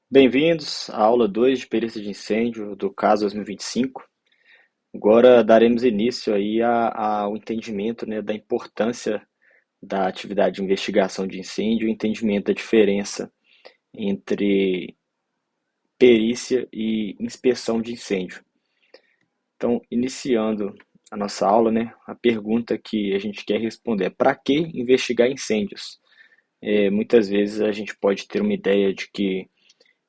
Bem-vindos à aula 2 de perícia de incêndio do caso 2025. Agora daremos início aí ao entendimento, né, da importância da atividade de investigação de incêndio e entendimento da diferença entre perícia e inspeção de incêndio. Então, iniciando a nossa aula, né, a pergunta que a gente quer responder é: para que investigar incêndios? Muitas vezes a gente pode ter uma ideia de que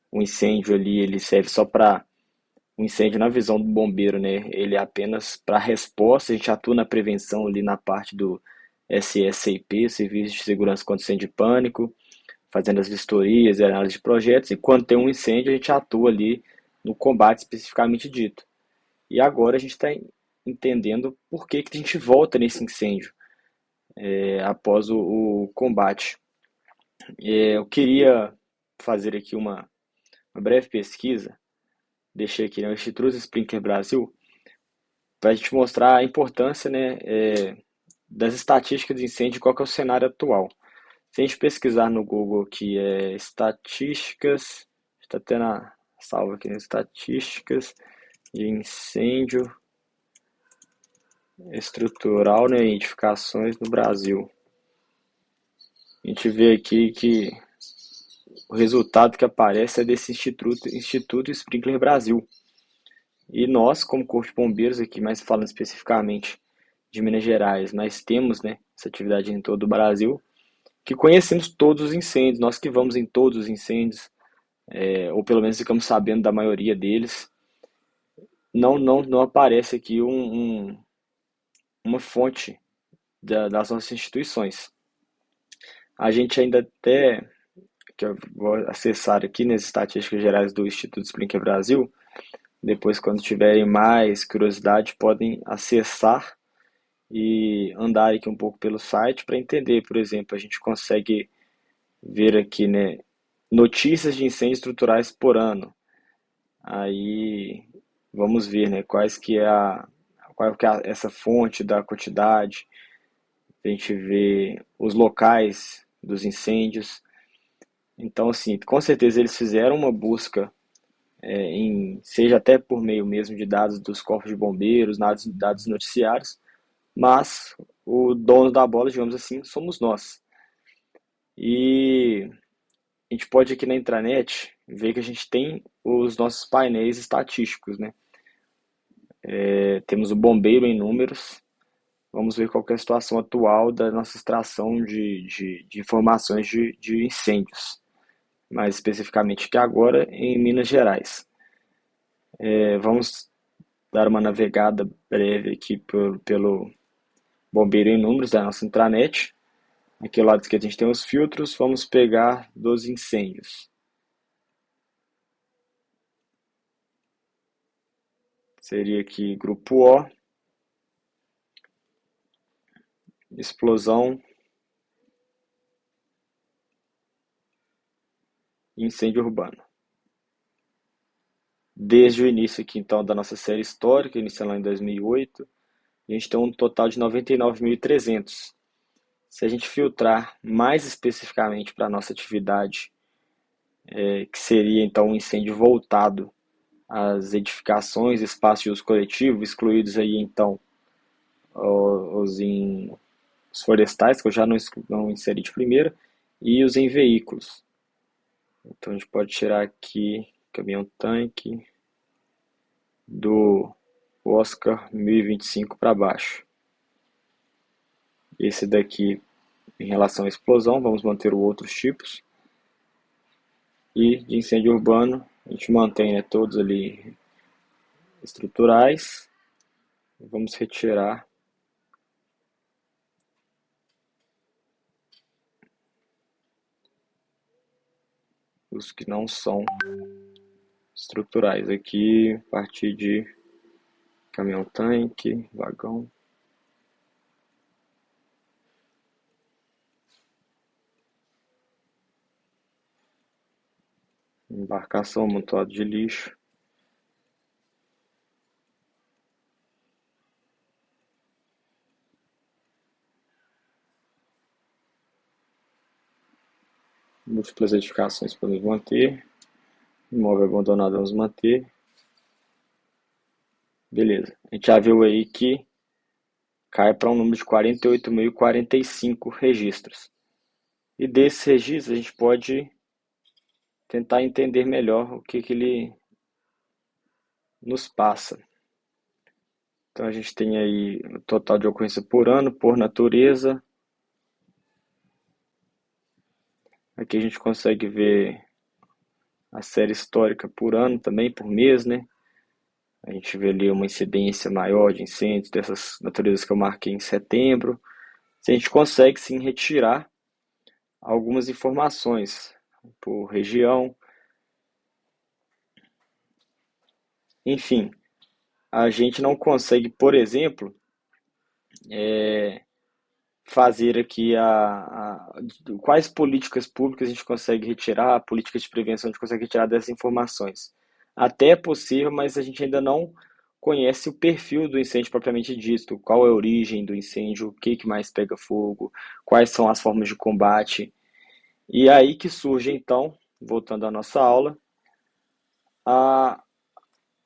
o incêndio ali ele serve só para o incêndio na visão do bombeiro, né? Ele é apenas para resposta, a gente atua na prevenção ali na parte do SSIP, Serviço de Segurança contra Incêndio e Pânico, fazendo as vistorias e análise de projetos, e quando tem um incêndio a gente atua ali no combate especificamente dito. E agora a gente está entendendo por que que a gente volta nesse incêndio após o combate. Eu queria fazer aqui uma breve pesquisa, deixei aqui no Instituto Sprinkler Brasil, para a gente mostrar a importância, né, das estatísticas de incêndio e qual que é o cenário atual. Se a gente pesquisar no Google aqui, estatísticas, está tendo a salva aqui, né, estatísticas de incêndio estrutural, né, edificações no Brasil. A gente vê aqui que o resultado que aparece é desse Instituto Sprinkler Brasil. E nós, como Corpo de Bombeiros aqui, mais falando especificamente de Minas Gerais, nós temos, né, essa atividade em todo o Brasil, que conhecemos todos os incêndios, nós que vamos em todos os incêndios, ou pelo menos ficamos sabendo da maioria deles. Não aparece aqui uma fonte das nossas instituições. A gente ainda até, que eu vou acessar aqui nas estatísticas gerais do Instituto Sprinkler Brasil, depois quando tiverem mais curiosidade podem acessar e andar aqui um pouco pelo site para entender. Por exemplo, a gente consegue ver aqui, né, notícias de incêndios estruturais por ano. Aí vamos ver, né, qual que é essa fonte da quantidade. A gente vê os locais dos incêndios. Então, assim, com certeza eles fizeram uma busca seja até por meio mesmo de dados dos corpos de bombeiros, dados noticiários, mas o dono da bola, digamos assim, somos nós. E a gente pode aqui na intranet ver que a gente tem os nossos painéis estatísticos, né? Temos o bombeiro em números. Vamos ver qual que é a situação atual da nossa extração de informações de incêndios, mais especificamente que agora em Minas Gerais. Vamos dar uma navegada breve aqui pelo bombeiro em números da nossa intranet. Aqui ao lado esquerdo a gente tem os filtros, vamos pegar dos incêndios. Seria aqui grupo O, explosão, incêndio urbano. Desde o início aqui, então, da nossa série histórica, iniciando lá em 2008, a gente tem um total de 99.300. Se a gente filtrar mais especificamente para a nossa atividade, que seria então um incêndio voltado às edificações, espaços de uso coletivo, excluídos aí então os, em, os florestais, que eu já não inseri de primeira, e os em veículos. Então a gente pode tirar aqui caminhão-tanque do Oscar 1025 para baixo. Esse daqui em relação à explosão, vamos manter os outros tipos. E de incêndio urbano, a gente mantém, né, todos ali estruturais. Vamos retirar os que não são estruturais. Aqui, a partir de caminhão-tanque, vagão. Embarcação, amontoado de lixo. Múltiplas edificações podemos manter. Imóvel abandonado, vamos manter. Beleza. A gente já viu aí que cai para um número de 48.045 registros. E desses registros a gente pode tentar entender melhor o que ele nos passa. Então a gente tem aí o total de ocorrência por ano, por natureza. Aqui a gente consegue ver a série histórica por ano também, por mês, né? A gente vê ali uma incidência maior de incêndios dessas naturezas que eu marquei em setembro. A gente consegue sim retirar algumas informações por região. Enfim, a gente não consegue, por exemplo, fazer aqui quais políticas públicas a gente consegue retirar, políticas de prevenção a gente consegue retirar dessas informações. Até é possível, mas a gente ainda não conhece o perfil do incêndio propriamente dito, qual é a origem do incêndio, o que que mais pega fogo, quais são as formas de combate. E é aí que surge então, voltando à nossa aula, a,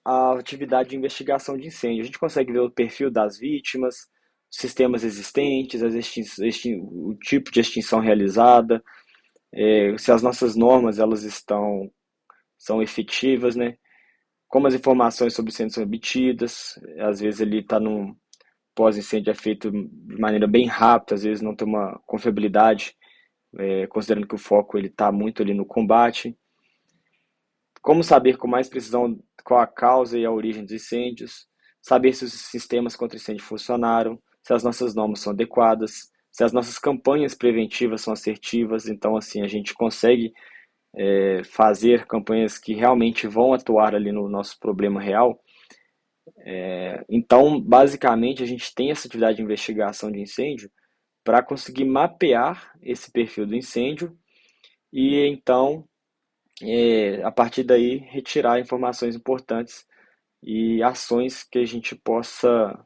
a atividade de investigação de incêndio. A gente consegue ver o perfil das vítimas, sistemas existentes, o tipo de extinção realizada, se as nossas normas elas são efetivas, né? Como as informações sobre o incêndio são obtidas, às vezes ele está num pós-incêndio é feito de maneira bem rápida, às vezes não tem uma confiabilidade, considerando que o foco ele está muito ali no combate. Como saber com mais precisão qual a causa e a origem dos incêndios, saber se os sistemas contra incêndio funcionaram, se as nossas normas são adequadas, se as nossas campanhas preventivas são assertivas. Então, assim, a gente consegue fazer campanhas que realmente vão atuar ali no nosso problema real. Então, basicamente, a gente tem essa atividade de investigação de incêndio para conseguir mapear esse perfil do incêndio e então, a partir daí, retirar informações importantes e ações que a gente possa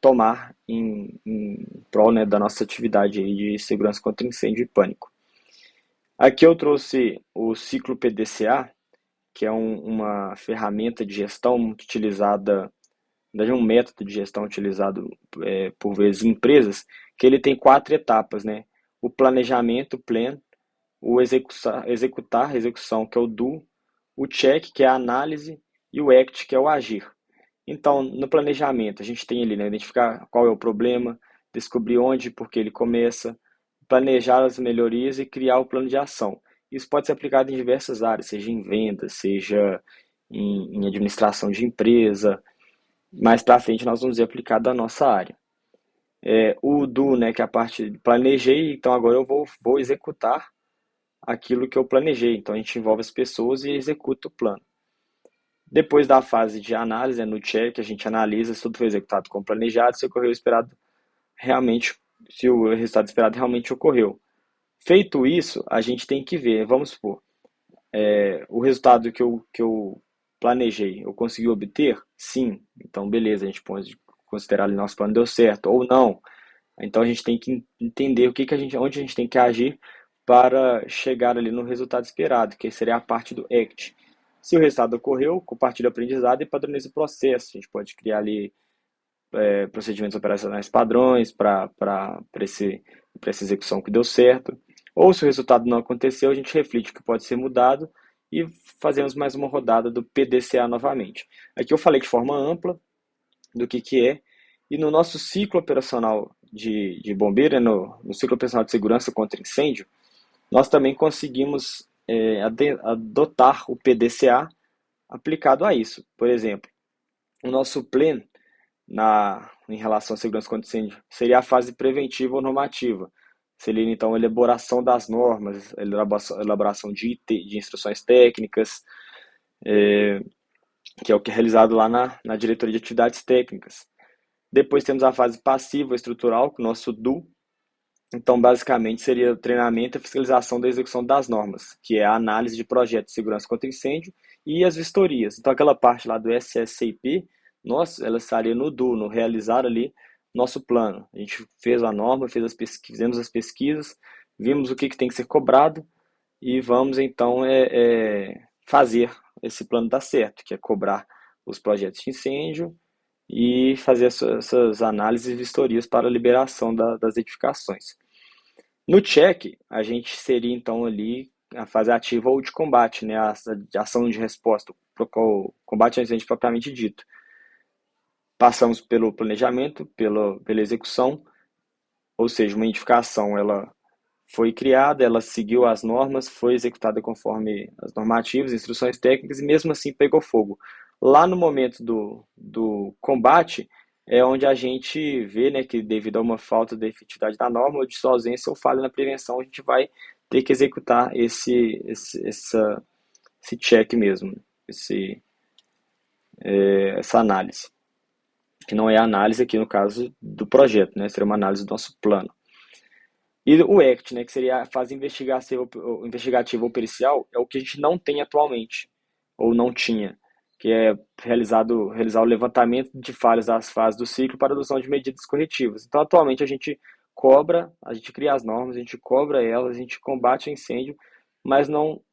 tomar em prol, né, da nossa atividade aí de segurança contra incêndio e pânico. Aqui eu trouxe o ciclo PDCA, que é uma ferramenta de gestão muito utilizada, na verdade, um método de gestão utilizado por vezes em empresas, que ele tem 4 etapas, né? O planejamento, o plan, o execução, que é o do, o check, que é a análise, e o act, que é o agir. Então, no planejamento, a gente tem ali, né, identificar qual é o problema, descobrir onde e por que ele começa, planejar as melhorias e criar o plano de ação. Isso pode ser aplicado em diversas áreas, seja em vendas, seja em administração de empresa. Mais para frente nós vamos ver aplicado à nossa área. O do, né, que é a parte de planejei, então agora eu vou executar aquilo que eu planejei. Então a gente envolve as pessoas e executa o plano. Depois da fase de análise, no check, a gente analisa se tudo foi executado como planejado, se ocorreu o esperado realmente, se o resultado esperado realmente ocorreu. Feito isso, a gente tem que ver, vamos supor, o resultado que eu planejei, eu consegui obter? Sim. Então, beleza, a gente pode considerar ali nosso plano deu certo, ou não. Então a gente tem que entender onde a gente tem que agir para chegar ali no resultado esperado, que seria a parte do ACT. Se o resultado ocorreu, compartilha o aprendizado e padroniza o processo. A gente pode criar ali procedimentos operacionais padrões para essa execução que deu certo. Ou se o resultado não aconteceu, a gente reflete o que pode ser mudado e fazemos mais uma rodada do PDCA novamente. Aqui eu falei de forma ampla do que é, e no nosso ciclo operacional de bombeiro, né, no ciclo operacional de segurança contra incêndio, nós também conseguimos adotar o PDCA aplicado a isso. Por exemplo, o nosso plan em relação à segurança contra incêndio seria a fase preventiva ou normativa. Seria então a elaboração das normas, a elaboração de instruções técnicas, que é o que é realizado lá na diretoria de atividades técnicas. Depois temos a fase passiva estrutural, com o nosso DU. Então, basicamente, seria o treinamento e fiscalização da execução das normas, que é a análise de projetos de segurança contra incêndio e as vistorias. Então, aquela parte lá do SSCP, nossa, ela estaria no DU, no realizar ali nosso plano. A gente fez a norma, fizemos as pesquisas, vimos o que tem que ser cobrado e vamos, então, fazer esse plano dar certo, que é cobrar os projetos de incêndio e fazer essas análises e vistorias para a liberação das edificações. No check, a gente seria então ali a fase ativa ou de combate, né, a ação de resposta, o combate ao incêndio propriamente dito. Passamos pelo planejamento, pela execução, ou seja, uma edificação ela foi criada, ela seguiu as normas, foi executada conforme as normativas, instruções técnicas e mesmo assim pegou fogo. Lá no momento do combate é onde a gente vê, né, que devido a uma falta de efetividade da norma ou de sua ausência ou falha na prevenção, a gente vai ter que executar esse check mesmo, essa análise, que não é a análise aqui no caso do projeto, né, seria uma análise do nosso plano. E o ACT, né, que seria a fase investigativa ou pericial, é o que a gente não tem atualmente, ou não tinha, que é realizar o levantamento de falhas das fases do ciclo para a adoção de medidas corretivas. Então, atualmente, a gente cria as normas, a gente cobra elas, a gente combate o incêndio, mas não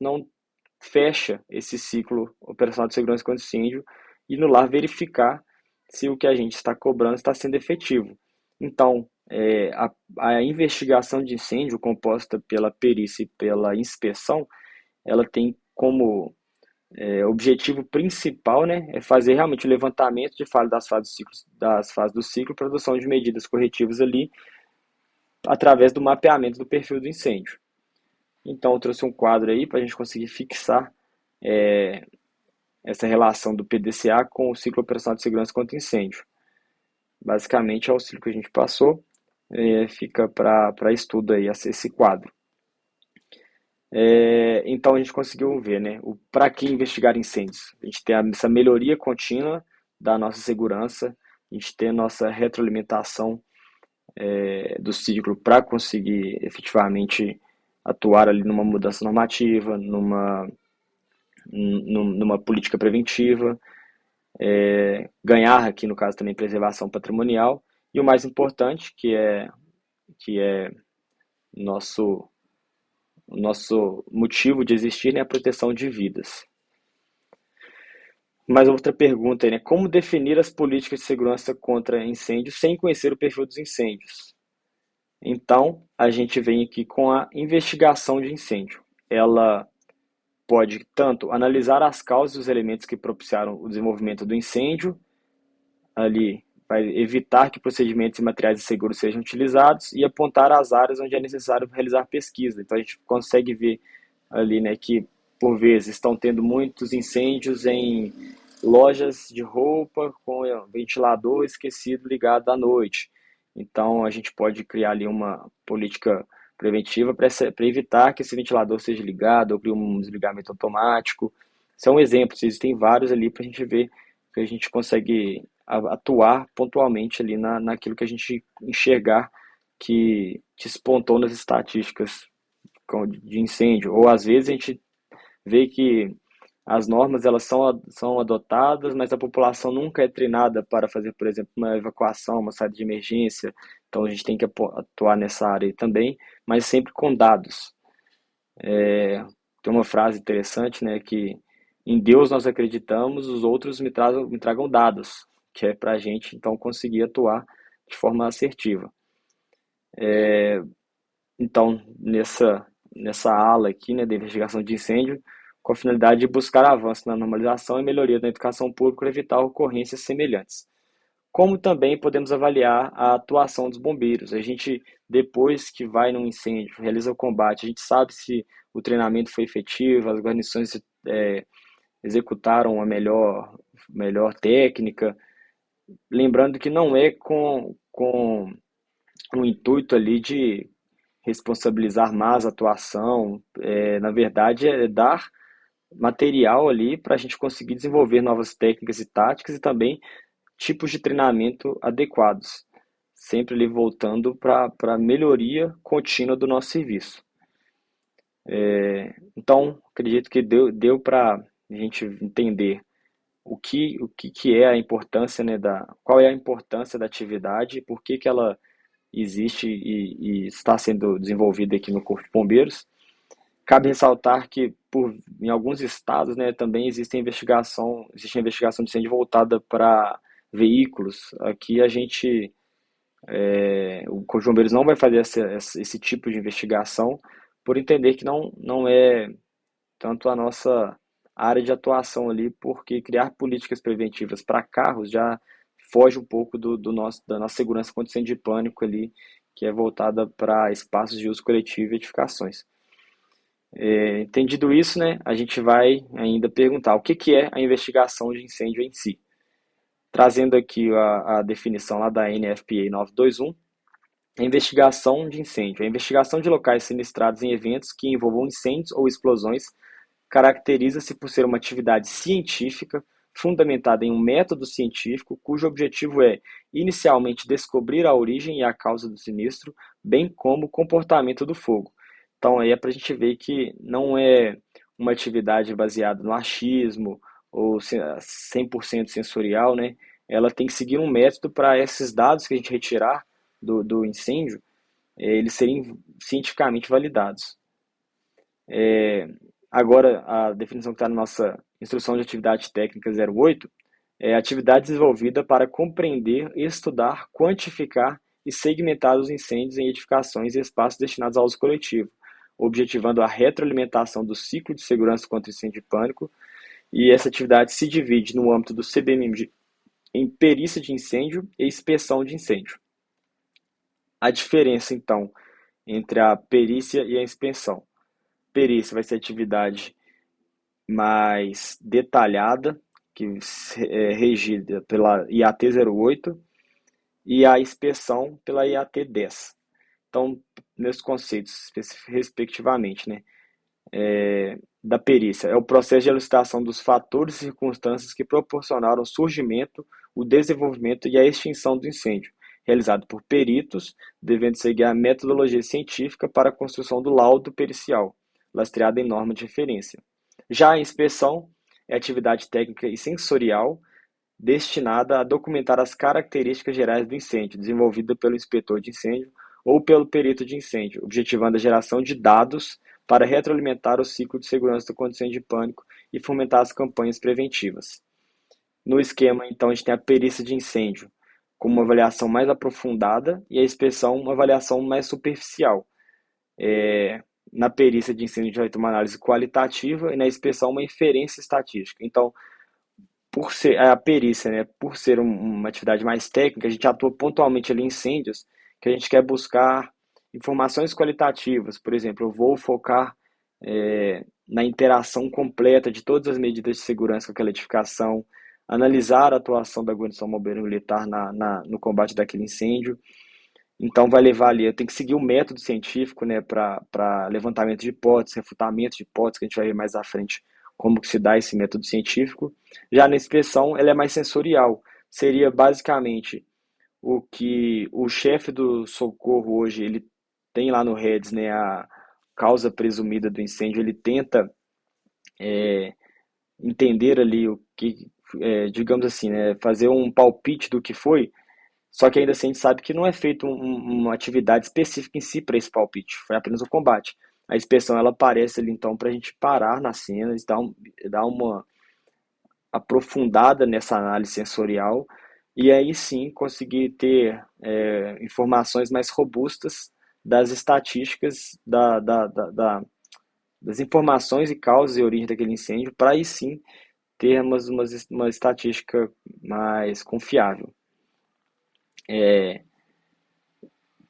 fecha esse ciclo operacional de segurança contra incêndio e no lá verificar se o que a gente está cobrando está sendo efetivo. Então, a investigação de incêndio composta pela perícia e pela inspeção, ela tem como objetivo principal, né, é fazer realmente o levantamento de falha das fases do ciclo para adoção de medidas corretivas ali através do mapeamento do perfil do incêndio. Então, eu trouxe um quadro aí para a gente conseguir fixar essa relação do PDCA com o ciclo operacional de segurança contra incêndio. Basicamente, é o ciclo que a gente passou, fica para estudo aí esse quadro. Então a gente conseguiu ver, né, para que investigar incêndios. A gente tem essa melhoria contínua da nossa segurança, a gente tem a nossa retroalimentação do ciclo para conseguir efetivamente atuar ali numa mudança normativa, numa política preventiva, ganhar aqui no caso também preservação patrimonial e o mais importante que é nosso o nosso motivo de existir, né, é a proteção de vidas. Mas outra pergunta, né? Como definir as políticas de segurança contra incêndios sem conhecer o perfil dos incêndios? Então, a gente vem aqui com a investigação de incêndio. Ela pode tanto analisar as causas e os elementos que propiciaram o desenvolvimento do incêndio, ali vai evitar que procedimentos e materiais seguros sejam utilizados e apontar as áreas onde é necessário realizar pesquisa. Então a gente consegue ver ali, né, que por vezes estão tendo muitos incêndios em lojas de roupa com ventilador esquecido ligado à noite. Então a gente pode criar ali uma política preventiva para evitar que esse ventilador seja ligado ou criar um desligamento automático. São exemplos, existem vários ali para a gente ver que a gente consegue atuar pontualmente ali naquilo que a gente enxergar que despontou nas estatísticas de incêndio. Ou às vezes a gente vê que as normas elas são adotadas, mas a população nunca é treinada para fazer, por exemplo, uma evacuação, uma saída de emergência. Então a gente tem que atuar nessa área também, mas sempre com dados. Tem uma frase interessante, né, que em Deus nós acreditamos, os outros me tragam dados, que é para a gente então conseguir atuar de forma assertiva. Então, nessa ala aqui, né, da investigação de incêndio, com a finalidade de buscar avanço na normalização e melhoria da educação pública para evitar ocorrências semelhantes. Como também podemos avaliar a atuação dos bombeiros. A gente, depois que vai num incêndio, realiza o combate, a gente sabe se o treinamento foi efetivo, as guarnições executaram a melhor técnica. Lembrando que não é com o intuito ali de responsabilizar mais a atuação, na verdade é dar material ali para a gente conseguir desenvolver novas técnicas e táticas e também tipos de treinamento adequados, sempre ali voltando para a melhoria contínua do nosso serviço. Então, acredito que deu para a gente entender que é a importância, né, qual é a importância da atividade, por que ela existe e está sendo desenvolvida aqui no Corpo de Bombeiros. Cabe ressaltar que, em alguns estados, né, também existe investigação de incêndio voltada para veículos. Aqui o Corpo de Bombeiros não vai fazer esse tipo de investigação por entender que não é tanto a nossa área de atuação ali, porque criar políticas preventivas para carros já foge um pouco da nossa segurança contra incêndio de pânico ali, que é voltada para espaços de uso coletivo e edificações. Entendido isso, né, a gente vai ainda perguntar o que que é a investigação de incêndio em si. Trazendo aqui a definição lá da NFPA 921, a investigação de incêndio. A investigação de locais sinistrados em eventos que envolvam incêndios ou explosões caracteriza-se por ser uma atividade científica fundamentada em um método científico cujo objetivo é, inicialmente, descobrir a origem e a causa do sinistro, bem como o comportamento do fogo. Então, aí é para a gente ver que não é uma atividade baseada no achismo ou 100% sensorial, né? Ela tem que seguir um método para esses dados que a gente retirar do incêndio, eles serem cientificamente validados. Agora, a definição que está na nossa Instrução de Atividade Técnica 08 é atividade desenvolvida para compreender, estudar, quantificar e segmentar os incêndios em edificações e espaços destinados ao uso coletivo, objetivando a retroalimentação do ciclo de segurança contra incêndio e pânico. E essa atividade se divide no âmbito do CBMM em perícia de incêndio e inspeção de incêndio. A diferença, então, entre a perícia e a inspeção. Perícia vai ser atividade mais detalhada, que é regida pela IAT 08, e a inspeção pela IAT 10. Então, nesses conceitos, respectivamente, né? Da perícia, é o processo de elucidação dos fatores e circunstâncias que proporcionaram o surgimento, o desenvolvimento e a extinção do incêndio, realizado por peritos, devendo seguir a metodologia científica para a construção do laudo pericial, lastreado em norma de referência. Já a inspeção é atividade técnica e sensorial destinada a documentar as características gerais do incêndio, desenvolvida pelo inspetor de incêndio ou pelo perito de incêndio, objetivando a geração de dados para retroalimentar o ciclo de segurança do incêndio de pânico e fomentar as campanhas preventivas. No esquema, então, a gente tem a perícia de incêndio, com uma avaliação mais aprofundada, e a inspeção, uma avaliação mais superficial. Na perícia de incêndio, a gente vai ter uma análise qualitativa e na inspeção, uma inferência estatística. Então, por ser a perícia, né, por ser uma atividade mais técnica, a gente atua pontualmente ali em incêndios que a gente quer buscar informações qualitativas. Por exemplo, eu vou focar na interação completa de todas as medidas de segurança com aquela edificação, analisar a atuação da guarnição bombeiro militar no combate daquele incêndio. Então, vai levar ali, eu tenho que seguir o método científico, né, para levantamento de hipóteses, refutamento de hipóteses, que a gente vai ver mais à frente como que se dá esse método científico. Já na inspeção, ela é mais sensorial. Seria basicamente o que o chefe do socorro hoje, ele tem lá no REDS, né, a causa presumida do incêndio, ele tenta entender ali o que, digamos assim, né, fazer um palpite do que foi, só que ainda assim a gente sabe que não é feita uma atividade específica em si para esse palpite, foi apenas o combate. A inspeção ela aparece ali então para a gente parar na cena e dar uma aprofundada nessa análise sensorial e aí sim conseguir ter informações mais robustas das estatísticas, das informações e causas e origem daquele incêndio, para aí sim termos uma estatística mais confiável.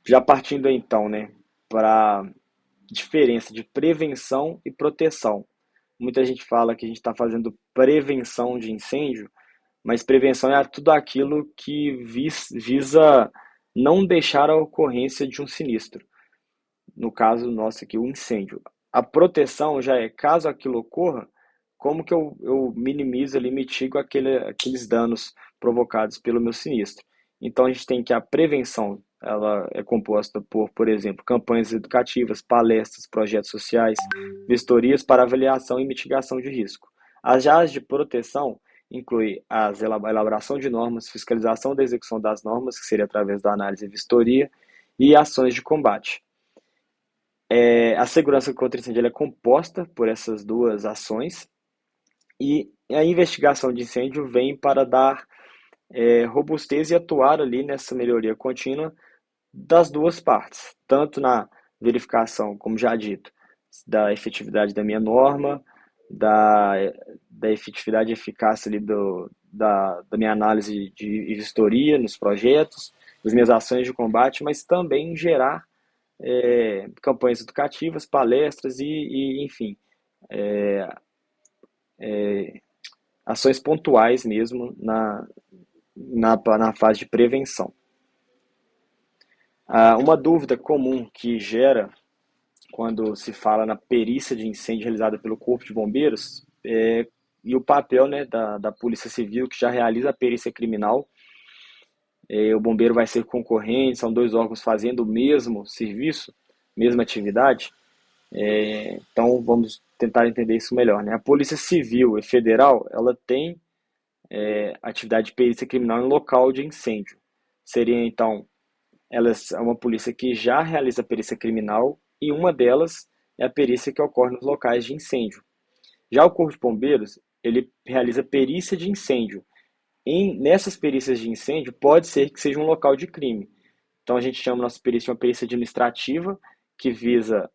Já partindo então, né, para a diferença de prevenção e proteção. Muita gente fala que a gente está fazendo prevenção de incêndio, mas prevenção é tudo aquilo que visa não deixar a ocorrência de um sinistro. No caso nosso aqui, o incêndio. A proteção já é, caso aquilo ocorra, como que eu minimizo ali, mitigo aqueles danos provocados pelo meu sinistro. Então a gente tem que a prevenção, ela é composta por exemplo, campanhas educativas, palestras, projetos sociais, vistorias para avaliação e mitigação de risco. As áreas de proteção inclui a elaboração de normas, fiscalização da execução das normas, que seria através da análise e vistoria, e ações de combate. A segurança contra incêndio ela é composta por essas duas ações e a investigação de incêndio vem para dar robustez e atuar ali nessa melhoria contínua das duas partes, tanto na verificação, como já dito, da efetividade da minha norma, da, da efetividade e eficácia ali da minha análise de vistoria nos projetos, das minhas ações de combate, mas também gerar campanhas educativas, palestras enfim, ações pontuais mesmo na fase de prevenção. Uma dúvida comum que gera quando se fala na perícia de incêndio realizada pelo Corpo de Bombeiros e o papel, né, da Polícia Civil, que já realiza a perícia criminal. O bombeiro vai ser concorrente, são dois órgãos fazendo o mesmo serviço, mesma atividade. Então vamos tentar entender isso melhor, né? A Polícia Civil e Federal, ela tem atividade de perícia criminal em local de incêndio. Seria então, elas é uma polícia que já realiza a perícia criminal e uma delas é a perícia que ocorre nos locais de incêndio. Já o Corpo de Bombeiros, ele realiza perícia de incêndio. Nessas perícias de incêndio, pode ser que seja um local de crime. Então a gente chama nossa perícia de uma perícia administrativa, que visa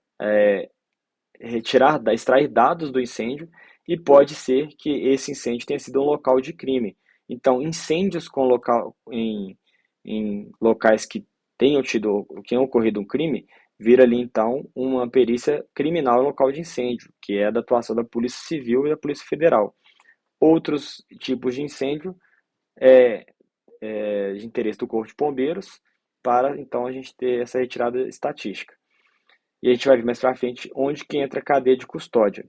extrair dados do incêndio, e pode ser que esse incêndio tenha sido um local de crime. Então, incêndios em locais que tenham ocorrido um crime, vira ali então uma perícia criminal em local de incêndio, que é da atuação da Polícia Civil e da Polícia Federal. Outros tipos de incêndio de interesse do Corpo de Bombeiros, para então a gente ter essa retirada estatística. E a gente vai ver mais para frente onde que entra a cadeia de custódia.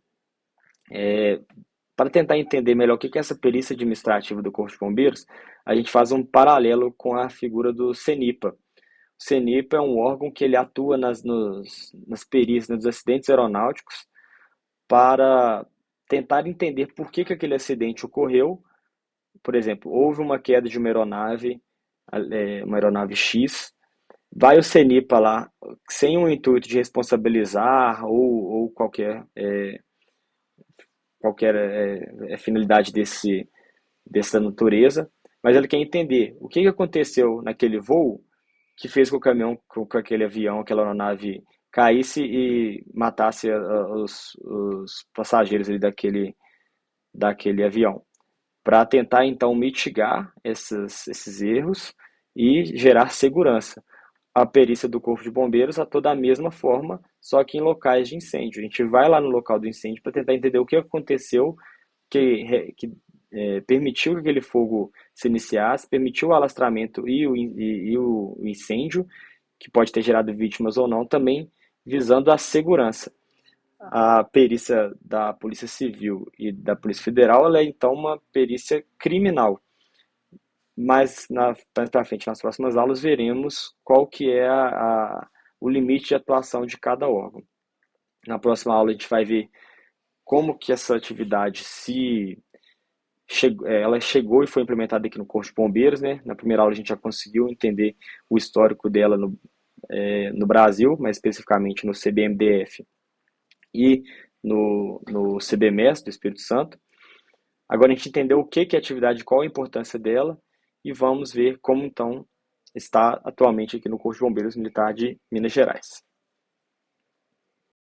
Para tentar entender melhor o que é essa perícia administrativa do Corpo de Bombeiros, a gente faz um paralelo com a figura do CENIPA. O CENIPA é um órgão que ele atua nas perícias, nos acidentes aeronáuticos, para tentar entender por que aquele acidente ocorreu. Por exemplo, houve uma queda de uma aeronave X, vai o CENIPA lá, sem o intuito de responsabilizar ou qualquer finalidade dessa natureza, mas ele quer entender o que aconteceu naquele voo que fez com que o caminhão, com aquele avião, aquela aeronave caísse e matasse os passageiros ali daquele avião, para tentar então mitigar esses erros e gerar segurança. A perícia do Corpo de Bombeiros atua da mesma forma, só que em locais de incêndio. A gente vai lá no local do incêndio para tentar entender o que aconteceu que permitiu que aquele fogo se iniciasse, permitiu o alastramento e o incêndio, que pode ter gerado vítimas ou não, também visando a segurança. A perícia da Polícia Civil e da Polícia Federal ela é então uma perícia criminal. Mas mais para frente, nas próximas aulas, veremos qual que é o limite de atuação de cada órgão. Na próxima aula a gente vai ver como que essa atividade ela chegou e foi implementada aqui no Corpo de Bombeiros, né? Na primeira aula a gente já conseguiu entender o histórico dela no Brasil, mais especificamente no CBMDF e no CBMES do Espírito Santo. Agora a gente entendeu o que é a atividade, qual a importância dela e vamos ver como então está atualmente aqui no Corpo de Bombeiros Militar de Minas Gerais.